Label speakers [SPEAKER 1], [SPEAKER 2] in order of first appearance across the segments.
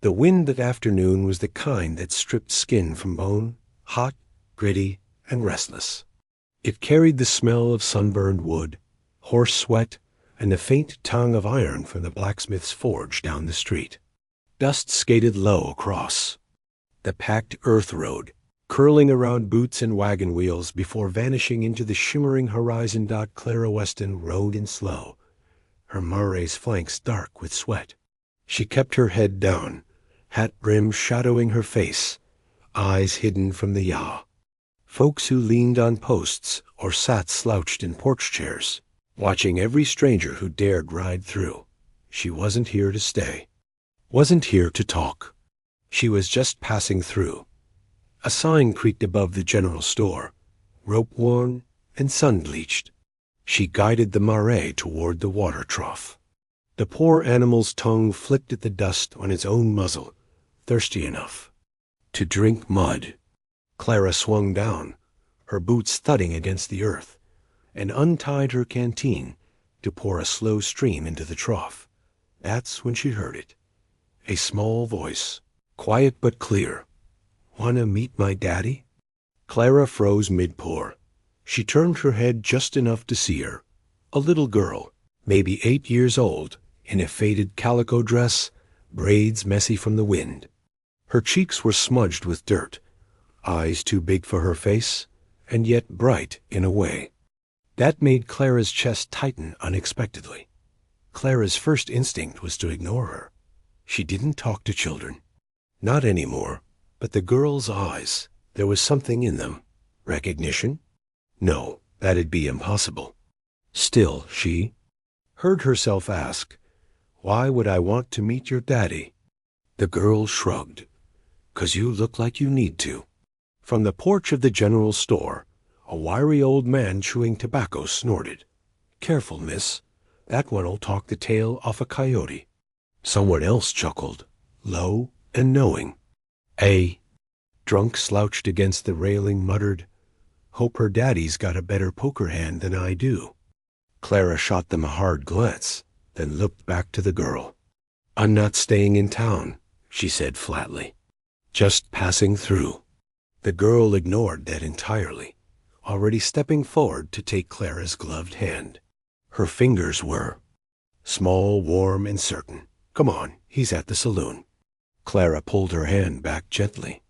[SPEAKER 1] The wind that afternoon was the kind that stripped skin from bone, hot, gritty, and restless. It carried the smell of sunburned wood, horse sweat, and the faint tongue of iron from the blacksmith's forge down the street. Dust skated low across the packed earth road, curling around boots and wagon wheels before vanishing into the shimmering horizon. Clara Weston rode in slow, her Mare's flanks dark with sweat. She kept her head down, hat brim shadowing her face, eyes hidden from the yaw. Folks who leaned on posts or sat slouched in porch chairs, watching every stranger who dared ride through. She wasn't here to stay, wasn't here to talk. She was just passing through. A sign creaked above the general store, rope-worn and sun-bleached. She guided the Mare toward the water trough. The poor animal's tongue flicked at the dust on its own muzzle, thirsty enough to drink mud. Clara swung down, her boots thudding against the earth, and untied her canteen to pour a slow stream into the trough. That's when she heard it. A small voice, quiet but clear. "Wanna meet my daddy?" Clara froze mid-pour. She turned her head just enough to see her. A little girl, maybe 8 years old, in a faded calico dress, braids messy from the wind. Her cheeks were smudged with dirt, eyes too big for her face, and yet bright in a way. That made Clara's chest tighten unexpectedly. Clara's first instinct was to ignore her. She didn't talk to children. Not anymore. But the girl's eyes, there was something in them. Recognition? No, that'd be impossible. Still, she heard herself ask, "Why would I want to meet your daddy?" The girl shrugged. "'Cause you look like you need to." From the porch of the general store, a wiry old man chewing tobacco snorted. "Careful, miss. That one'll talk the tail off a coyote." Someone else chuckled, low and knowing. A drunk slouched against the railing muttered, "Hope her daddy's got a better poker hand than I do." Clara shot them a hard glance, then looked back to the girl. "I'm not staying in town," she said flatly. "Just passing through." The girl ignored that entirely, already stepping forward to take Clara's gloved hand. Her fingers were small, warm, and certain. "Come on, he's at the saloon." Clara pulled her hand back gently.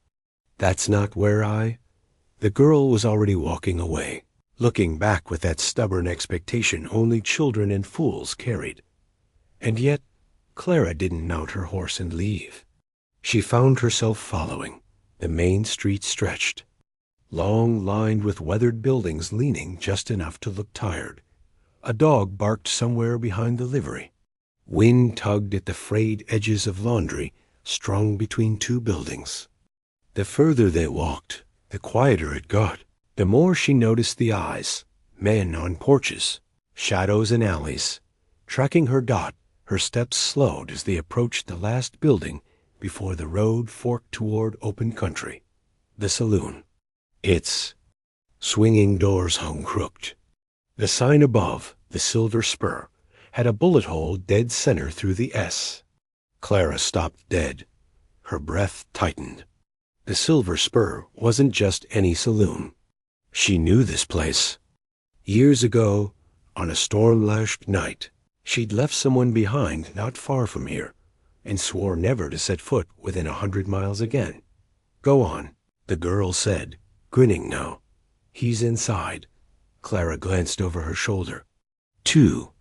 [SPEAKER 1] "That's not where I—" The girl was already walking away, looking back with that stubborn expectation only children and fools carried. And yet, Clara didn't mount her horse and leave. She found herself following. The main street stretched, long lined with weathered buildings leaning just enough to look tired. A dog barked somewhere behind the livery. Wind tugged at the frayed edges of laundry strung between two buildings. The further they walked, the quieter it got. The more she noticed the eyes, men on porches, shadows in alleys. Tracking her dot, her steps slowed as they approached the last building before the road forked toward open country. The saloon. Its swinging doors hung crooked. The sign above, the Silver Spur, had a bullet hole dead center through the S. Clara stopped dead. Her breath tightened. The Silver Spur wasn't just any saloon. She knew this place. Years ago, on a storm-lashed night, she'd left someone behind not far from here, and swore never to set foot within 100 miles again. "Go on," the girl said, grinning now. "He's inside." Clara glanced over her shoulder. 2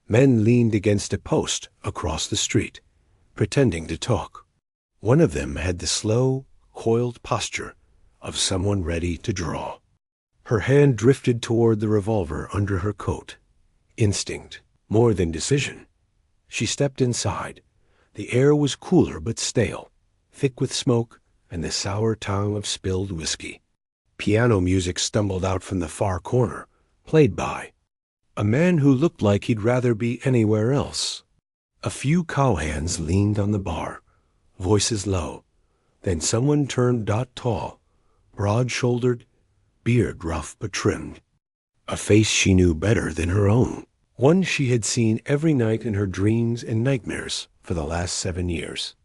[SPEAKER 1] men leaned against a post across the street, pretending to talk. One of them had the slow, coiled posture of someone ready to draw. Her hand drifted toward the revolver under her coat. Instinct, more than decision. She stepped inside. The air was cooler but stale, thick with smoke and the sour tongue of spilled whiskey. Piano music stumbled out from the far corner, played by a man who looked like he'd rather be anywhere else. A few cowhands leaned on the bar, voices low. Then someone turned Dot tall, broad-shouldered, beard rough but trimmed. A face she knew better than her own, one she had seen every night in her dreams and nightmares for the last 7 years.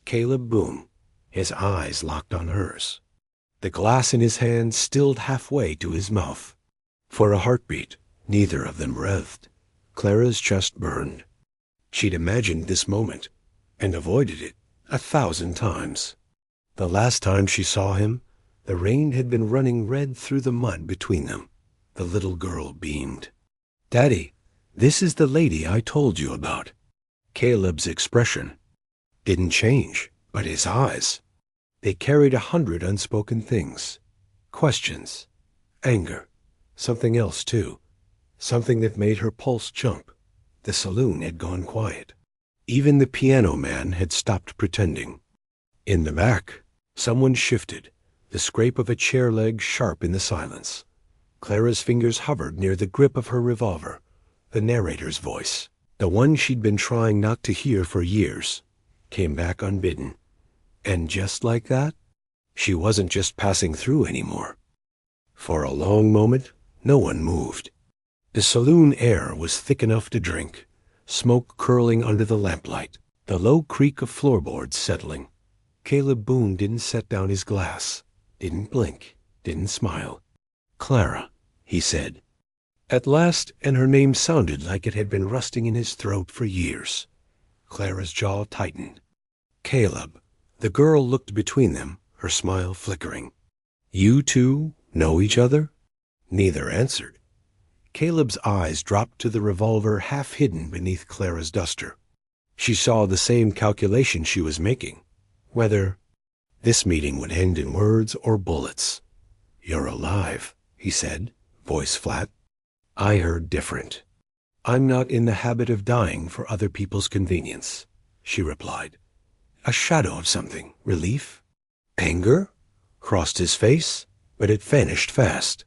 [SPEAKER 1] Caleb Boone, his eyes locked on hers. The glass in his hand stilled halfway to his mouth. For a heartbeat, neither of them breathed. Clara's chest burned. She'd imagined this moment and avoided it 1,000 times. The last time she saw him, the rain had been running red through the mud between them. The little girl beamed. "Daddy, this is the lady I told you about." Caleb's expression didn't change, but his eyes. They carried 100 unspoken things. Questions. Anger. Something else, too. Something that made her pulse jump. The saloon had gone quiet. Even the piano man had stopped pretending. In the back, someone shifted, the scrape of a chair leg sharp in the silence. Clara's fingers hovered near the grip of her revolver. The narrator's voice, the one she'd been trying not to hear for years, came back unbidden. And just like that, she wasn't just passing through anymore. For a long moment, no one moved. The saloon air was thick enough to drink, smoke curling under the lamplight, the low creak of floorboards settling. Caleb Boone didn't set down his glass, didn't blink, didn't smile. "Clara," he said. At last, and her name sounded like it had been rusting in his throat for years. Clara's jaw tightened. "Caleb." The girl looked between them, her smile flickering. "You two know each other?" Neither answered. Caleb's eyes dropped to the revolver half hidden beneath Clara's duster. She saw the same calculation she was making, whether this meeting would end in words or bullets. "You're alive," he said, voice flat. "I heard different." "I'm not in the habit of dying for other people's convenience," she replied. A shadow of something, relief, anger, crossed his face, but it vanished fast.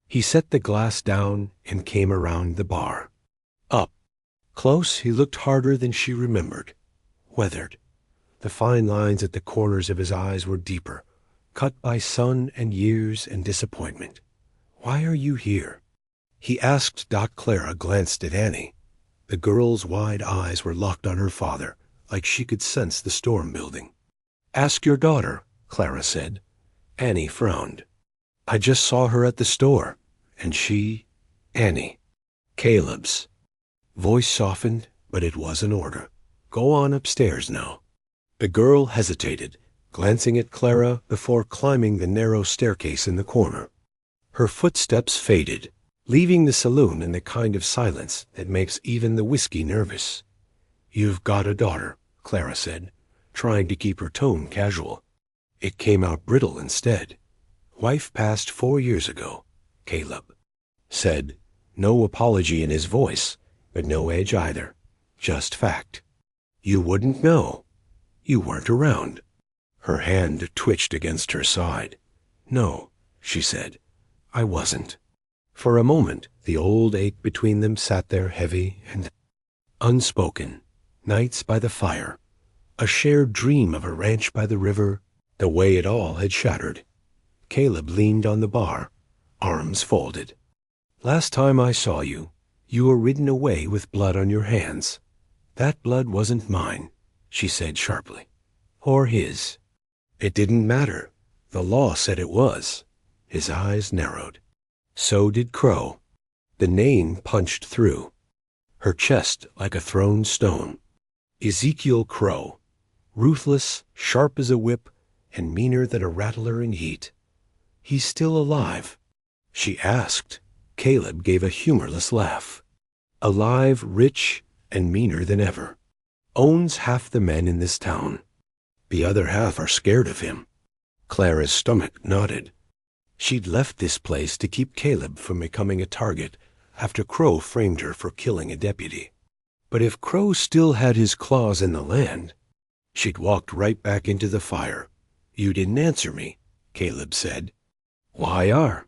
[SPEAKER 1] He set the glass down and came around the bar. Up. Close, he looked harder than she remembered. Weathered. The fine lines at the corners of his eyes were deeper, cut by sun and years and disappointment. "Why are you here?" He asked. Clara glanced at Annie. The girl's wide eyes were locked on her father, like she could sense the storm building. "Ask your daughter," Clara said. Annie frowned. "I just saw her at the store, and she—" "Annie." Caleb's voice softened, but it was an order. "Go on upstairs now." The girl hesitated, glancing at Clara before climbing the narrow staircase in the corner. Her footsteps faded, leaving the saloon in the kind of silence that makes even the whiskey nervous. "You've got a daughter," Clara said, trying to keep her tone casual. It came out brittle instead. "Wife passed 4 years ago," Caleb said, no apology in his voice, but no edge either, just fact. "You wouldn't know. You weren't around." Her hand twitched against her side. "No," she said, "I wasn't." For a moment, the old ache between them sat there heavy and unspoken. Nights by the fire, a shared dream of a ranch by the river, the way it all had shattered. Caleb leaned on the bar, arms folded. "Last time I saw you, you were ridden away with blood on your hands. That blood wasn't mine," she said sharply. "Or his." "It didn't matter. The law said it was." His eyes narrowed. So did Crow. The name punched through her chest like a thrown stone. Ezekiel Crow, ruthless, sharp as a whip, and meaner than a rattler in heat. "He's still alive?" she asked. Caleb gave a humorless laugh. "Alive, rich, and meaner than ever. Owns half the men in this town. The other half are scared of him." Clara's stomach nodded. She'd left this place to keep Caleb from becoming a target after Crow framed her for killing a deputy. But if Crow still had his claws in the land, she'd walked right back into the fire. "You didn't answer me," Caleb said. "Why are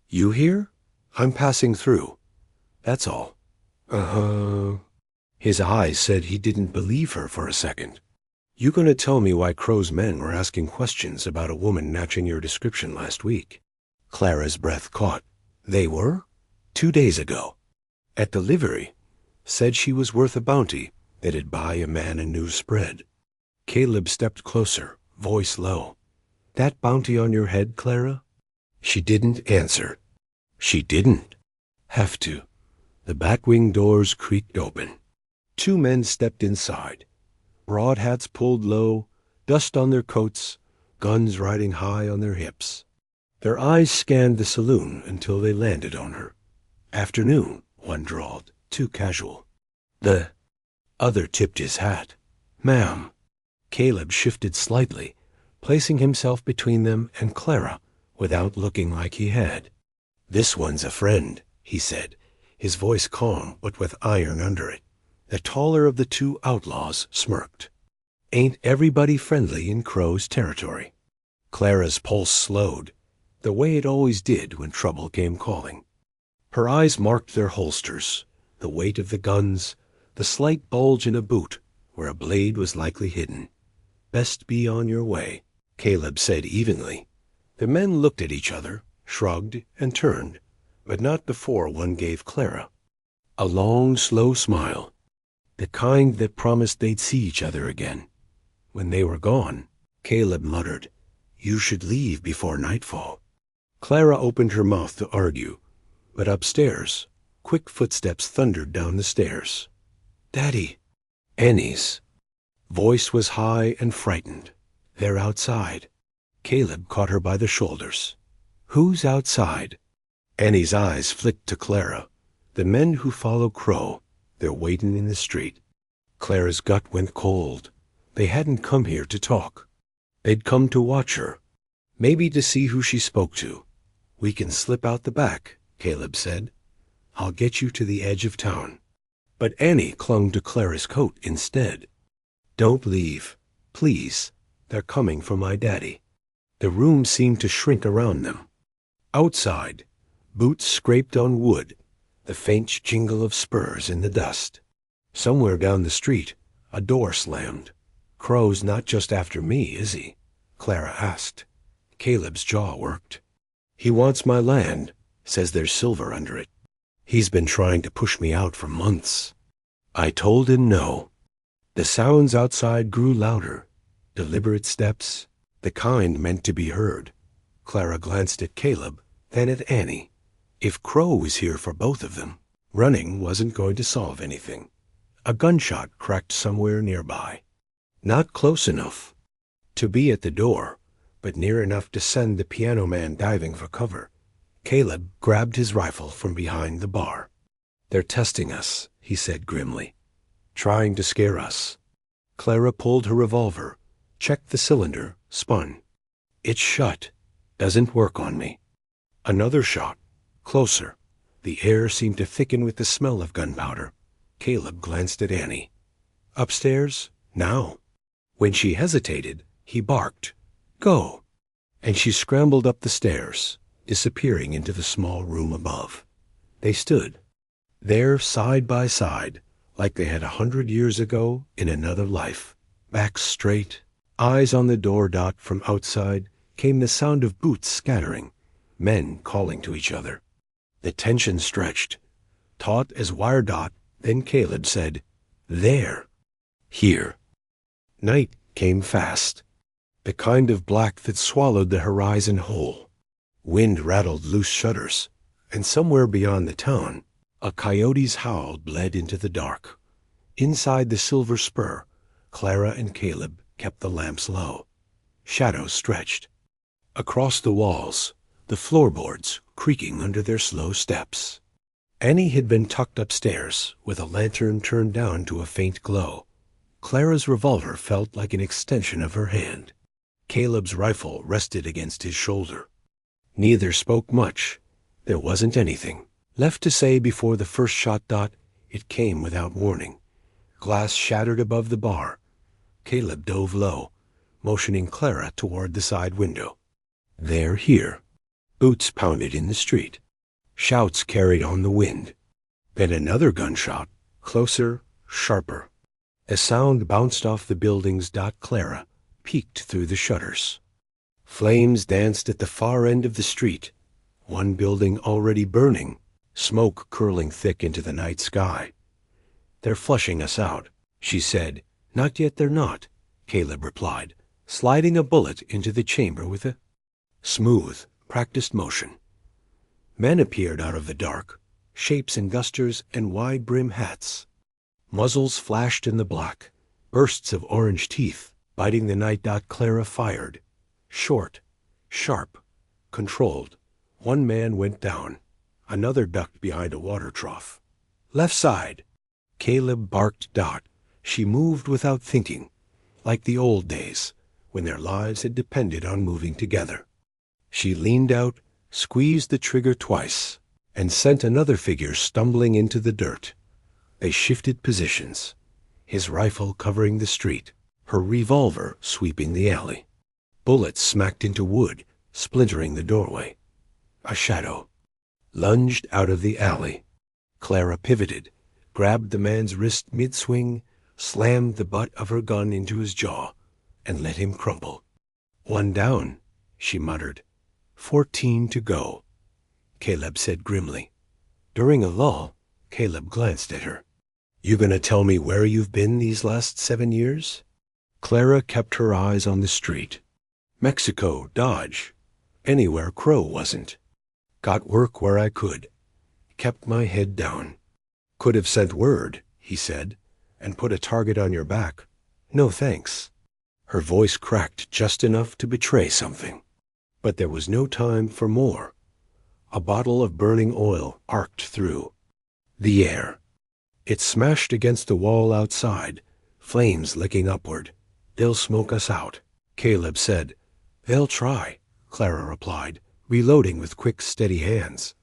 [SPEAKER 1] you here?" "I'm passing through. That's all." His eyes said he didn't believe her for a second. "You gonna tell me why Crow's men were asking questions about a woman matching your description last week?" Clara's breath caught. "They were? 2 days ago. At the livery. Said she was worth a bounty that'd buy a man a new spread." Caleb stepped closer, voice low. "That bounty on your head, Clara?" She didn't answer. She didn't have to. The batwing doors creaked open. 2 men stepped inside. Broad hats pulled low, dust on their coats, guns riding high on their hips. Their eyes scanned the saloon until they landed on her. "Afternoon," one drawled, too casual. The other tipped his hat. "Ma'am." Caleb shifted slightly, placing himself between them and Clara, without looking like he had. "This one's a friend," he said, his voice calm but with iron under it. The taller of the 2 outlaws smirked. "Ain't everybody friendly in Crow's territory?" Clara's pulse slowed, the way it always did when trouble came calling. Her eyes marked their holsters, the weight of the guns, the slight bulge in a boot where a blade was likely hidden. "Best be on your way," Caleb said evenly. The men looked at each other, shrugged, and turned, but not before one gave Clara a long, slow smile, the kind that promised they'd see each other again. When they were gone, Caleb muttered, "You should leave before nightfall." Clara opened her mouth to argue, but upstairs, quick footsteps thundered down the stairs. "Daddy!" Annie's voice was high and frightened. "They're outside." Caleb caught her by the shoulders. "Who's outside?" Annie's eyes flicked to Clara. "The men who follow Crow. They're waiting in the street." Clara's gut went cold. They hadn't come here to talk. They'd come to watch her, maybe to see who she spoke to. "We can slip out the back," Caleb said. "I'll get you to the edge of town." But Annie clung to Clara's coat instead. "Don't leave, please. They're coming for my daddy." The room seemed to shrink around them. Outside, boots scraped on wood, the faint jingle of spurs in the dust. Somewhere down the street, a door slammed. "Crow's not just after me, is he?" Clara asked. Caleb's jaw worked. "He wants my land, says there's silver under it. He's been trying to push me out for months." I told him no. The sounds outside grew louder, deliberate steps, the kind meant to be heard. Clara glanced at Caleb, then at Annie. If Crow was here for both of them, running wasn't going to solve anything. A gunshot cracked somewhere nearby. Not close enough to be at the door, but near enough to send the piano man diving for cover. Caleb grabbed his rifle from behind the bar. "They're testing us," he said grimly. "Trying to scare us." Clara pulled her revolver, checked the cylinder, spun. "It's shut. Doesn't work on me." Another shot. Closer. The air seemed to thicken with the smell of gunpowder. Caleb glanced at Annie. "Upstairs? Now." When she hesitated, he barked, "Go!" And she scrambled up the stairs, disappearing into the small room above. They stood there side by side, like they had 100 years ago in another life. Backs straight, eyes on the door. From outside came the sound of boots scattering, men calling to each other. The tension stretched, taut as wire. Then Caleb said, "There." "Here." Night came fast, the kind of black that swallowed the horizon whole. Wind rattled loose shutters, and somewhere beyond the town, a coyote's howl bled into the dark. Inside the Silver Spur, Clara and Caleb kept the lamps low. Shadows stretched. Across the walls, the floorboards creaking under their slow steps. Annie had been tucked upstairs, with a lantern turned down to a faint glow. Clara's revolver felt like an extension of her hand. Caleb's rifle rested against his shoulder. Neither spoke much. There wasn't anything left to say before the first shot. It came without warning. Glass shattered above the bar. Caleb dove low, motioning Clara toward the side window. "They're here." Boots pounded in the street. Shouts carried on the wind. Then another gunshot, closer, sharper. A sound bounced off the buildings. Clara peeked through the shutters. Flames danced at the far end of the street, one building already burning, smoke curling thick into the night sky. "They're flushing us out," she said. "Not yet, they're not." Caleb replied, sliding a bullet into the chamber with a smooth, practiced motion. Men appeared out of the dark, shapes in dusters and wide-brim hats. Muzzles flashed in the black, bursts of orange teeth biting the night. Clara fired. Short, sharp, controlled. One man went down. Another ducked behind a water trough. Left side. Caleb barked. She moved without thinking, like the old days, when their lives had depended on moving together. She leaned out, squeezed the trigger twice, and sent another figure stumbling into the dirt. They shifted positions, his rifle covering the street, her revolver sweeping the alley. Bullets smacked into wood, splintering the doorway. A shadow lunged out of the alley. Clara pivoted, grabbed the man's wrist mid-swing, slammed the butt of her gun into his jaw, and let him crumple. One down, she muttered. 14 to go, Caleb said grimly. During a lull, Caleb glanced at her. You gonna tell me where you've been these last 7 years? Clara kept her eyes on the street. Mexico, Dodge, anywhere Crow wasn't. Got work where I could. Kept my head down. Could have sent word, he said, and put a target on your back. No thanks. Her voice cracked just enough to betray something. But there was no time for more. A bottle of burning oil arced through the air. It smashed against the wall outside, flames licking upward. They'll smoke us out, Caleb said. They'll try, Clara replied, reloading with quick, steady hands.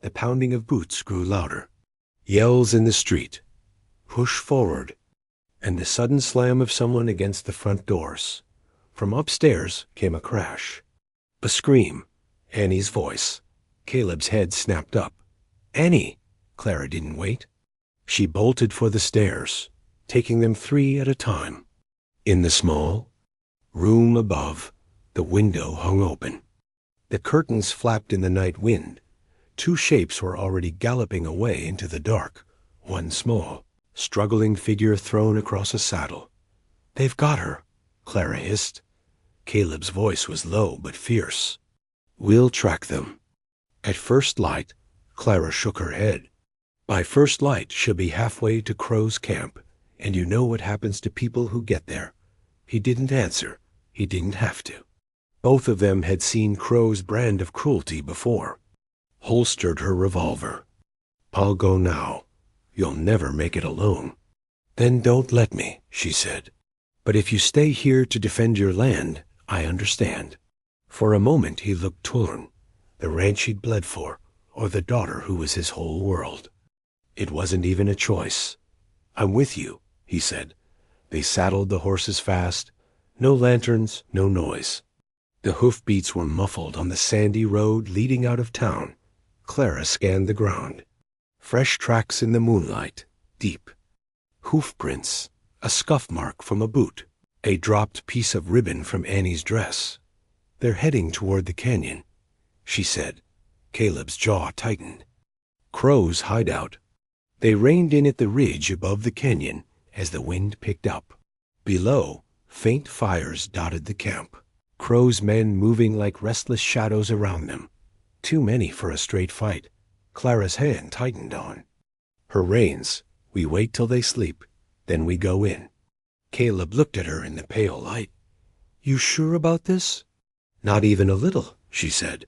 [SPEAKER 1] The pounding of boots grew louder. Yells in the street. Push forward. And the sudden slam of someone against the front doors. From upstairs came a crash. A scream. Annie's voice. Caleb's head snapped up. Annie! Clara didn't wait. She bolted for the stairs, taking them 3 at a time. In the small room above, the window hung open. The curtains flapped in the night wind. 2 shapes were already galloping away into the dark, one small, struggling figure thrown across a saddle. They've got her, Clara hissed. Caleb's voice was low but fierce. We'll track them. At first light, Clara shook her head. By first light, she'll be halfway to Crow's camp, and you know what happens to people who get there. He didn't answer. He didn't have to. Both of them had seen Crow's brand of cruelty before. Holstered her revolver. I'll go now. You'll never make it alone. Then don't let me, she said. But if you stay here to defend your land, I understand. For a moment he looked torn. The ranch he'd bled for, or the daughter who was his whole world. It wasn't even a choice. I'm with you, he said. They saddled the horses fast. No lanterns, no noise. The hoofbeats were muffled on the sandy road leading out of town. Clara scanned the ground. Fresh tracks in the moonlight, deep. Hoof prints, a scuff mark from a boot, a dropped piece of ribbon from Annie's dress. They're heading toward the canyon, she said. Caleb's jaw tightened. Crow's hideout. They reined in at the ridge above the canyon as the wind picked up. Below, faint fires dotted the camp. Crow's men moving like restless shadows around them. Too many for a straight fight. Clara's hand tightened on her reins. We wait till they sleep, then we go in. Caleb looked at her in the pale light. You sure about this? Not even a little, she said.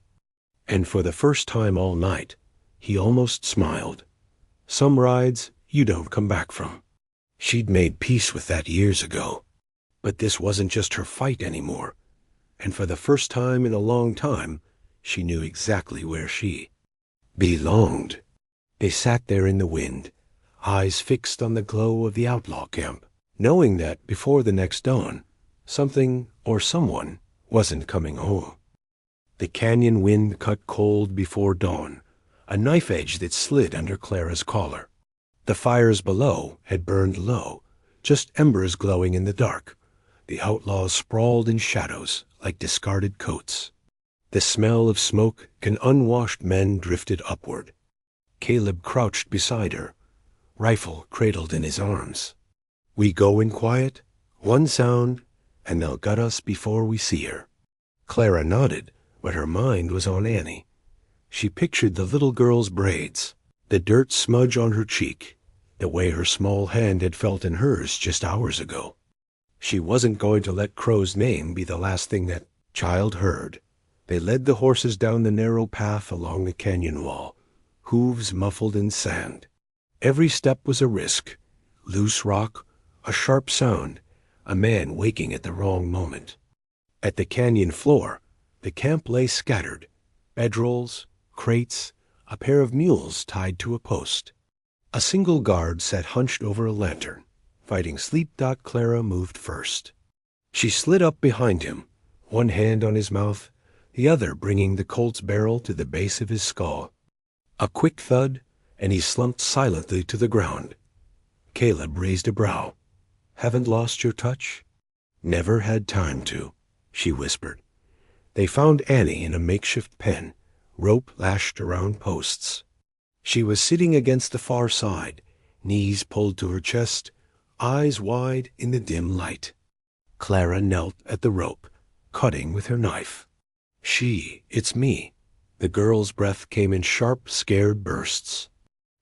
[SPEAKER 1] And for the first time all night, he almost smiled. Some rides you don't come back from. She'd made peace with that years ago. But this wasn't just her fight anymore. And for the first time in a long time, she knew exactly where she belonged. They sat there in the wind, eyes fixed on the glow of the outlaw camp, knowing that before the next dawn, something or someone wasn't coming home. The canyon wind cut cold before dawn, a knife edge that slid under Clara's collar. The fires below had burned low, just embers glowing in the dark. The outlaws sprawled in shadows like discarded coats. The smell of smoke and unwashed men drifted upward. Caleb crouched beside her, rifle cradled in his arms. We go in quiet, one sound, and they'll gut us before we see her." Clara nodded, but her mind was on Annie. She pictured the little girl's braids, the dirt smudge on her cheek, the way her small hand had felt in hers just hours ago. She wasn't going to let Crow's name be the last thing that child heard. They led the horses down the narrow path along the canyon wall, hooves muffled in sand. Every step was a risk. Loose rock, a sharp sound, a man waking at the wrong moment. At the canyon floor, the camp lay scattered, bedrolls, crates, a pair of mules tied to a post. A single guard sat hunched over a lantern. Fighting sleep. Clara moved first. She slid up behind him, one hand on his mouth, the other bringing the Colt's barrel to the base of his skull. A quick thud, and he slumped silently to the ground. Caleb raised a brow. "Haven't lost your touch?" "Never had time to," she whispered. They found Annie in a makeshift pen, rope lashed around posts. She was sitting against the far side, knees pulled to her chest, eyes wide in the dim light. Clara knelt at the rope, cutting with her knife. "It's me." The girl's breath came in sharp, scared bursts.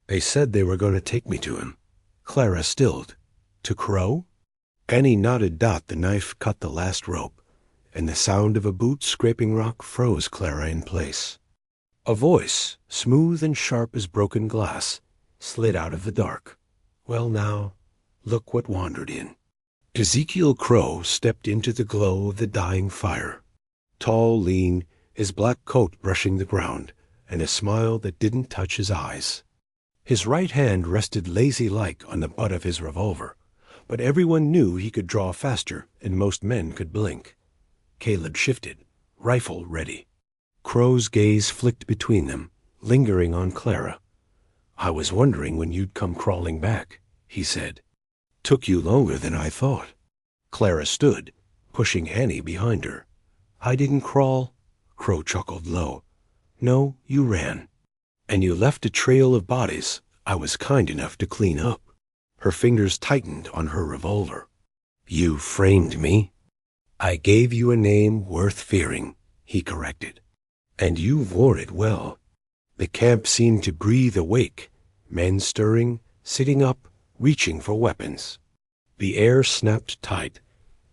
[SPEAKER 1] "They said they were going to take me to him." Clara stilled. "To Crow?" Annie nodded. The knife cut the last rope, and the sound of a boot scraping rock froze Clara in place. A voice, smooth and sharp as broken glass, slid out of the dark. "Well now, look what wandered in." Ezekiel Crow stepped into the glow of the dying fire. Tall, lean, his black coat brushing the ground, and a smile that didn't touch his eyes. His right hand rested lazy-like on the butt of his revolver, but everyone knew he could draw faster, and most men could blink. Caleb shifted, rifle ready. Crow's gaze flicked between them, lingering on Clara. "I was wondering when you'd come crawling back," he said. "Took you longer than I thought." Clara stood, pushing Annie behind her. "I didn't crawl," Crow chuckled low. "No, you ran. And you left a trail of bodies I was kind enough to clean up." Her fingers tightened on her revolver. "You framed me." "I gave you a name worth fearing," he corrected. "And you've worn it well." The camp seemed to breathe awake, men stirring, sitting up, reaching for weapons. The air snapped tight.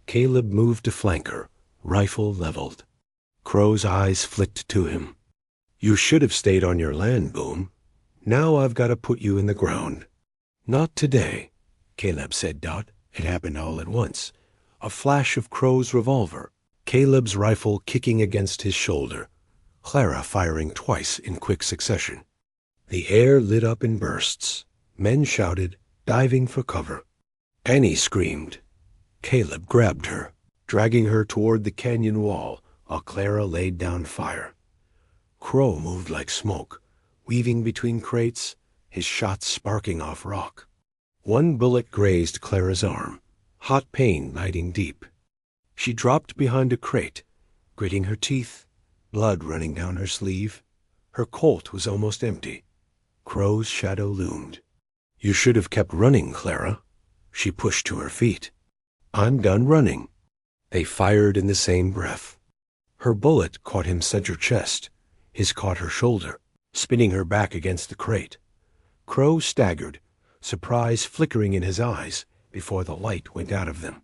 [SPEAKER 1] Caleb moved to flank her, rifle leveled. Crow's eyes flicked to him. "You should have stayed on your land, Boom. Now I've got to put you in the ground." "Not today," Caleb said. It happened all at once. A flash of Crow's revolver, Caleb's rifle kicking against his shoulder, Clara firing twice in quick succession. The air lit up in bursts. Men shouted, diving for cover. Annie screamed. Caleb grabbed her, dragging her toward the canyon wall while Clara laid down fire. Crow moved like smoke, weaving between crates, his shots sparking off rock. One bullet grazed Clara's arm, hot pain biting deep. She dropped behind a crate, gritting her teeth, blood running down her sleeve. Her Colt was almost empty. Crow's shadow loomed. "You should have kept running, Clara." She pushed to her feet. "I'm done running." They fired in the same breath. Her bullet caught him center chest. His caught her shoulder, spinning her back against the crate. Crow staggered, surprise flickering in his eyes before the light went out of them.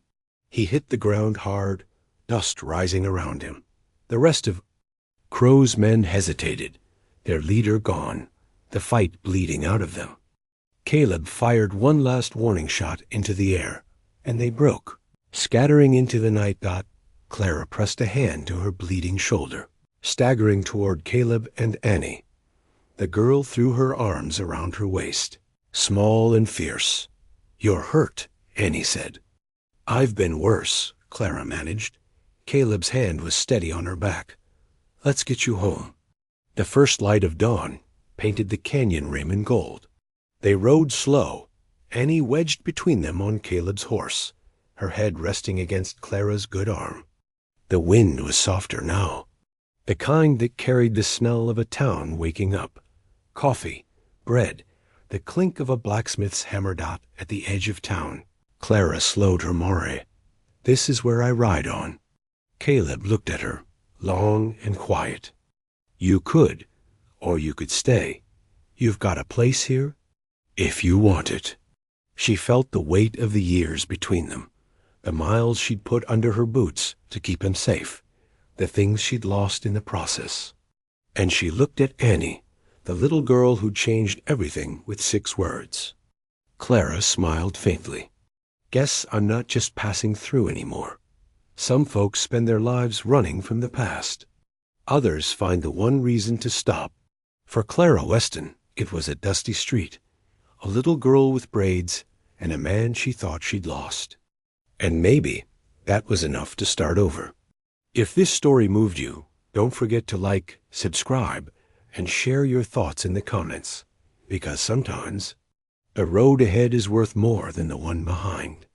[SPEAKER 1] He hit the ground hard, dust rising around him. The rest of Crow's men hesitated, their leader gone, the fight bleeding out of them. Caleb fired one last warning shot into the air, and they broke. Scattering into the night. Clara pressed a hand to her bleeding shoulder, staggering toward Caleb and Annie. The girl threw her arms around her waist, small and fierce. "You're hurt," Annie said. "I've been worse," Clara managed. Caleb's hand was steady on her back. "Let's get you home." The first light of dawn painted the canyon rim in gold. They rode slow, Annie wedged between them on Caleb's horse, her head resting against Clara's good arm. The wind was softer now, the kind that carried the smell of a town waking up. Coffee, bread, the clink of a blacksmith's hammer. At the edge of town, Clara slowed her moire. This is where I ride on." Caleb looked at her, long and quiet. "You could, or you could stay. You've got a place here, if you want it." She felt the weight of the years between them, the miles she'd put under her boots to keep him safe, the things she'd lost in the process. And she looked at Annie, the little girl who'd changed everything with 6 words. Clara smiled faintly. "Guess I'm not just passing through anymore. Some folks spend their lives running from the past. Others find the one reason to stop. For Clara Weston, it was a dusty street, a little girl with braids, and a man she thought she'd lost. And maybe that was enough to start over. If this story moved you, don't forget to like, subscribe, and share your thoughts in the comments, because sometimes the road ahead is worth more than the one behind.